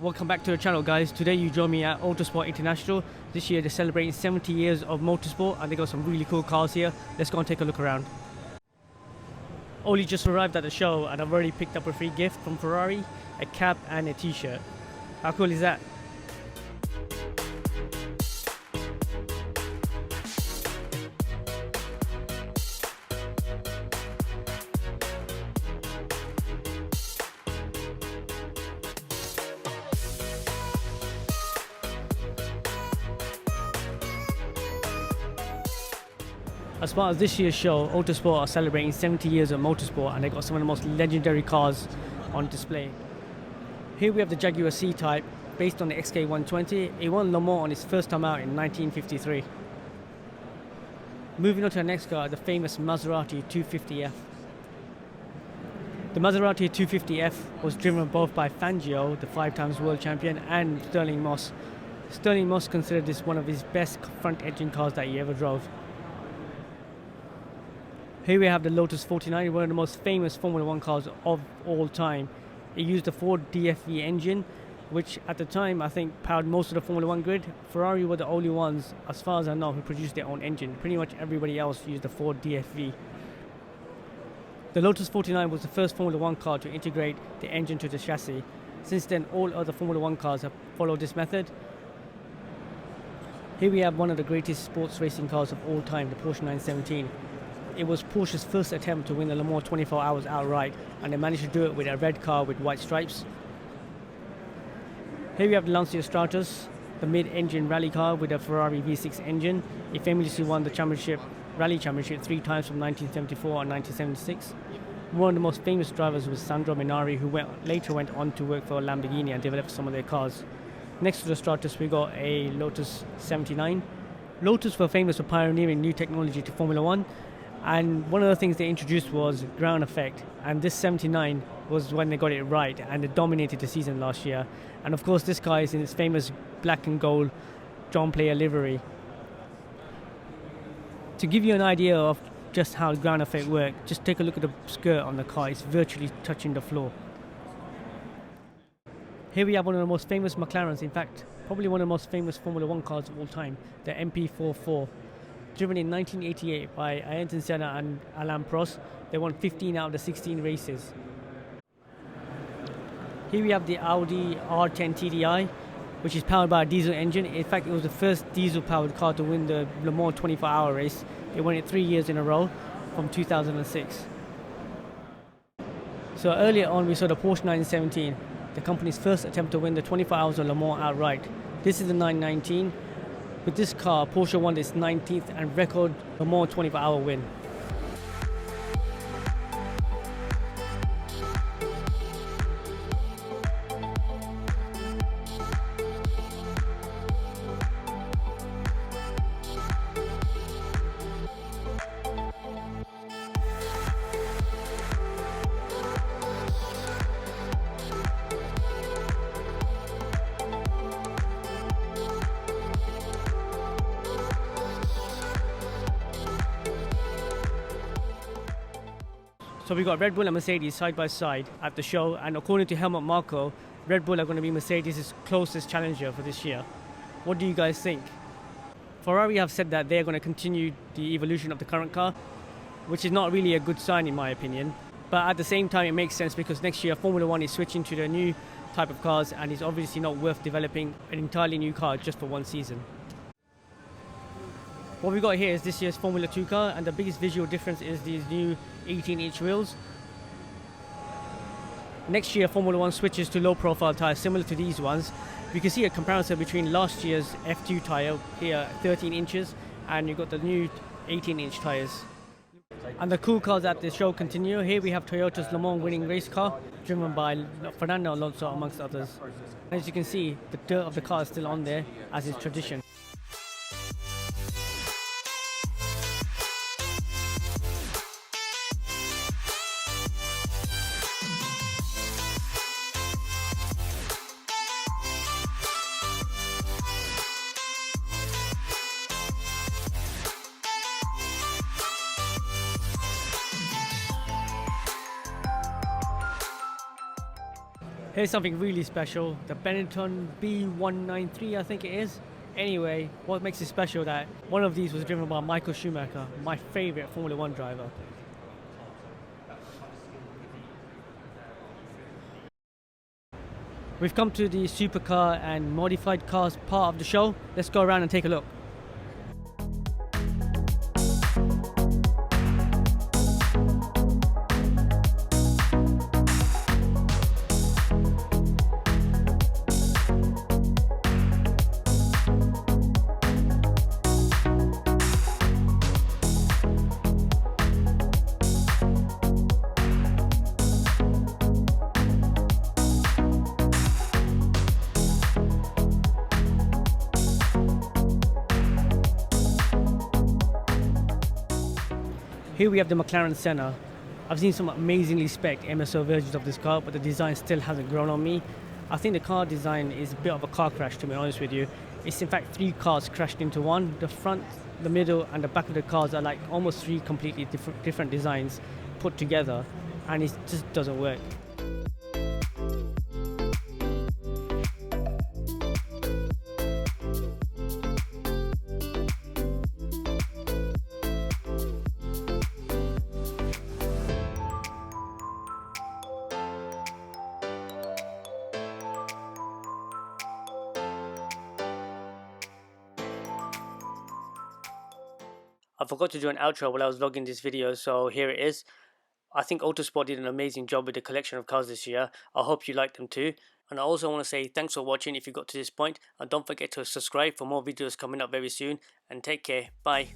Welcome back to the channel, guys. Today you join me at AutoSport International. This year they're celebrating 70 years of motorsport and they got some really cool cars here. Let's go and take a look around. Oli just arrived at the show and I've already picked up a free gift from Ferrari, a cap and a t-shirt. How cool is that? As far as this year's show, AutoSport are celebrating 70 years of motorsport and they got some of the most legendary cars on display. Here we have the Jaguar C-Type, based on the XK120. It won Le Mans on its first time out in 1953. Moving on to the next car, the famous Maserati 250F. The Maserati 250F was driven both by Fangio, the 5-time world champion, and Stirling Moss. Stirling Moss considered this one of his best front-engine cars that he ever drove. Here we have the Lotus 49, one of the most famous Formula 1 cars of all time. It used the Ford DFV engine, which at the time I think powered most of the Formula 1 grid. Ferrari were the only ones, as far as I know, who produced their own engine. Pretty much everybody else used the Ford DFV. The Lotus 49 was the first Formula 1 car to integrate the engine to the chassis. Since then, all other Formula 1 cars have followed this method. Here we have one of the greatest sports racing cars of all time, the Porsche 917. It was Porsche's first attempt to win the Le Mans 24 Hours outright, and they managed to do it with a red car with white stripes. Here we have the Lancia Stratos, the mid-engine rally car with a Ferrari V6 engine. It famously won the rally championship 3 times from 1974 and 1976. One of the most famous drivers was Sandro Minari, who later went on to work for Lamborghini and develop some of their cars. Next to the Stratos we got a Lotus 79. Lotus were famous for pioneering new technology to Formula 1. And one of the things they introduced was ground effect, and this 79 was when they got it right, and it dominated the season last year. And of course this car is in its famous black and gold John Player livery. To give you an idea of just how ground effect works, just take a look at the skirt on the car. It's virtually touching the floor. Here we have one of the most famous McLarens, in fact probably one of the most famous Formula 1 cars of all time, the MP4. Driven in 1988 by Jenson Senna and Alain Prost. They won 15 out of the 16 races. Here we have the Audi R10 TDI, which is powered by a diesel engine. In fact, it was the first diesel-powered car to win the Le Mans 24-hour race. It won it 3 years in a row from 2006. So earlier on, we saw the Porsche 917, the company's first attempt to win the 24 Hours of Le Mans outright. This is the 919. With this car, Porsche won its 19th and record Le Mans 24-hour win. So we got Red Bull and Mercedes side by side at the show, and according to Helmut Marko, Red Bull are going to be Mercedes' closest challenger for this year. What do you guys think? Ferrari have said that they're going to continue the evolution of the current car, which is not really a good sign in my opinion. But at the same time it makes sense because next year Formula 1 is switching to the new type of cars and it's obviously not worth developing an entirely new car just for one season. What we got here is this year's Formula 2 car, and the biggest visual difference is these new 18-inch wheels. Next year Formula 1 switches to low profile tyres similar to these ones. You can see a comparison between last year's F2 tyre here, 13 inches, and you've got the new 18-inch tyres. And the cool cars at the show continue. Here we have Toyota's Le Mans winning race car, driven by Fernando Alonso amongst others. As you can see, the dirt of the car is still on there, as is tradition. Here's something really special, the Benetton B193 I think it is. Anyway, what makes it special that one of these was driven by Michael Schumacher, my favourite Formula 1 driver. We've come to the supercar and modified cars part of the show. Let's go around and take a look. Here we have the McLaren Senna. I've seen some amazingly spec'd MSO versions of this car, but the design still hasn't grown on me. I think the car design is a bit of a car crash, to be honest with you. It's in fact 3 cars crashed into one. The front, the middle and the back of the cars are like almost 3 completely different designs put together, and it just doesn't work. I forgot to do an outro while I was vlogging this video, so here it is. I think AutoSport did an amazing job with the collection of cars this year. I hope you liked them too. And I also want to say thanks for watching if you got to this point. And don't forget to subscribe for more videos coming up very soon. And take care. Bye.